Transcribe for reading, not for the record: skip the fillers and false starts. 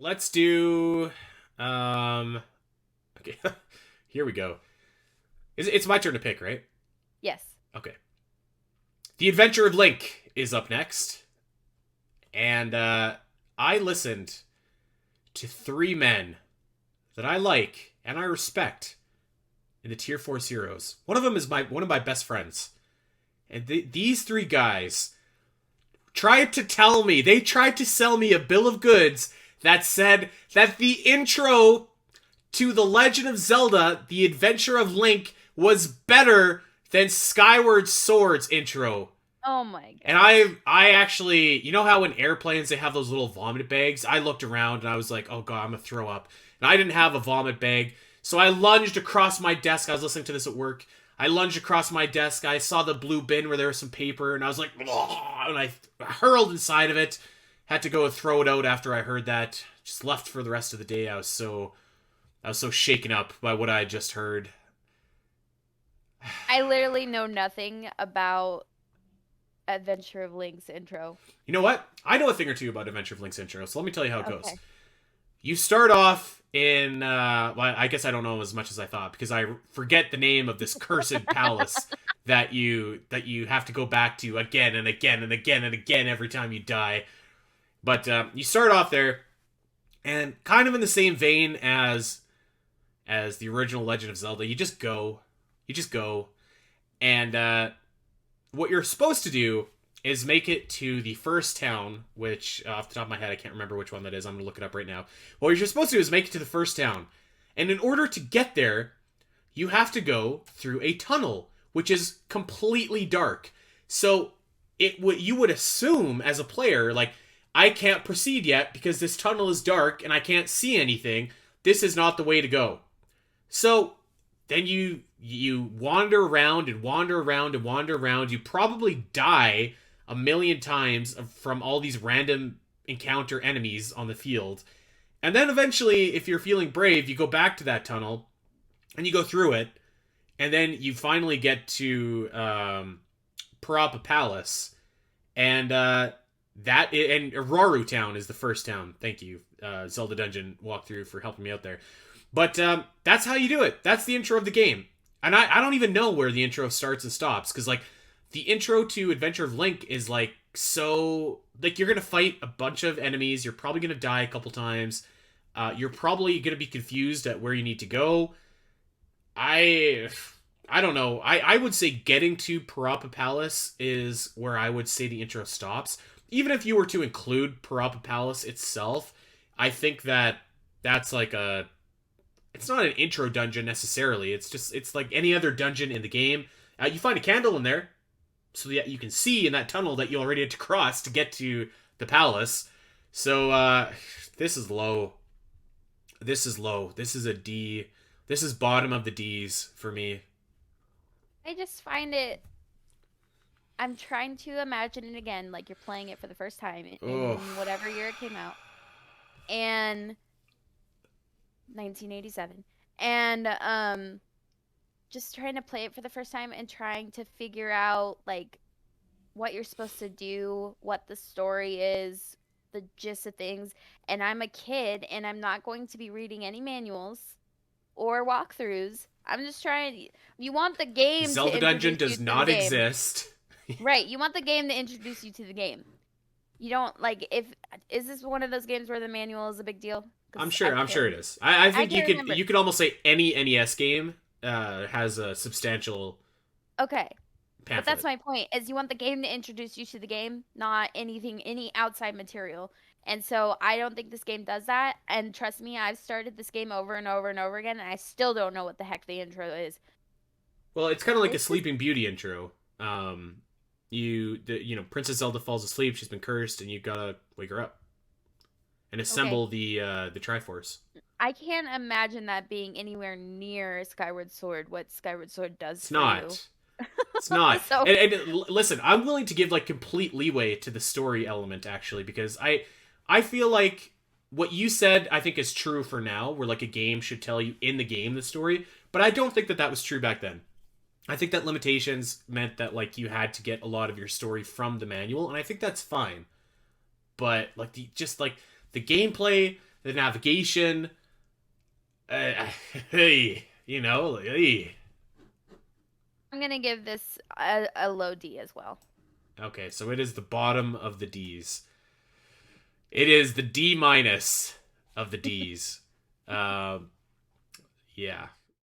let's do. Okay, here we go. It's my turn to pick, right? Yes. Okay. The Adventure of Link is up next, and I listened to three men that I like and I respect in the Tier 4 heroes. One of them is one of my best friends. And these three guys tried to tell me, they tried to sell me a bill of goods that said that the intro to The Legend of Zelda, The Adventure of Link, was better than Skyward Sword's intro. Oh my god. And I actually, you know how in airplanes they have those little vomit bags? I looked around and I was like, oh god, I'm gonna throw up. And I didn't have a vomit bag. So I lunged across my desk. I was listening to this at work. I lunged across my desk. I saw the blue bin where there was some paper, and I was like, "Ugh," and I hurled inside of it. Had to go throw it out after I heard that. Just left for the rest of the day. I was so shaken up by what I had just heard. I literally know nothing about Adventure of Link's intro. You know what? I know a thing or two about Adventure of Link's intro, so let me tell you how it goes. Okay. You start off in, well, I guess I don't know as much as I thought, because I forget the name of this cursed palace that you have to go back to again and again and again and again every time you die. But you start off there, and kind of in the same vein as the original Legend of Zelda, you just go, and what you're supposed to do is make it to the first town, which, off the top of my head, I can't remember which one that is. I'm going to look it up right now. What you're supposed to do is make it to the first town. And in order to get there, you have to go through a tunnel, which is completely dark. So you would assume, as a player, like, I can't proceed yet because this tunnel is dark and I can't see anything. This is not the way to go. So then you wander around and wander around and wander around. You probably die a million times from all these random encounter enemies on the field. And then eventually, if you're feeling brave, you go back to that tunnel and you go through it. And then you finally get to Parappa Palace. And and Auraru Town is the first town. Thank you, Zelda Dungeon walkthrough, for helping me out there. But that's how you do it. That's the intro of the game. And I don't even know where the intro starts and stops, because, like, the intro to Adventure of Link is, like, so... Like, you're going to fight a bunch of enemies. You're probably going to die a couple times. You're probably going to be confused at where you need to go. I don't know. I would say getting to Parappa Palace is where I would say the intro stops. Even if you were to include Parappa Palace itself, I think that's like a... It's not an intro dungeon necessarily. It's like any other dungeon in the game. You find a candle in there, so that you can see in that tunnel that you already had to cross to get to the palace. So this is low. This is low. This is a D. This is bottom of the D's for me. I just find it. I'm trying to imagine it again, like you're playing it for the first time in Oh, whatever year it came out, and 1987, and just trying to play it for the first time and trying to figure out, like, what you're supposed to do, what the story is, the gist of things. And I'm a kid and I'm not going to be reading any manuals or walkthroughs. I'm just trying. You want the game to Zelda Dungeon introduce you does to the not game. exist. Right, you want the game to introduce you to the game. You don't, like, is this one of those games where the manual is a big deal? 'Cause I'm I sure can't. it is. I I think can't remember. you could almost say any NES game has a substantial Okay. But pamphlet. that's my point, is you want the game to introduce you to the game, not any outside material. And so I don't think this game does that. And trust me, I've started this game over and over and over again, and I still don't know what the heck the intro is. Well, it's kind of like a It's just Sleeping Beauty intro. Princess Zelda falls asleep. She's been cursed, and you gotta wake her up and okay. assemble the Triforce. I can't imagine that being anywhere near Skyward Sword, what Skyward Sword does It's for you. not. It's not. So And listen, I'm willing to give like complete leeway to the story element actually, because I feel like what you said I think is true for now, where like a game should tell you in the game the story, but I don't think that that was true back then. I think that limitations meant that like you had to get a lot of your story from the manual, and I think that's fine. But like the gameplay, the navigation. Hey, you know, hey. I'm gonna give this a low D as well. Okay, so it is the bottom of the D's. It is the D minus of the D's. Yeah.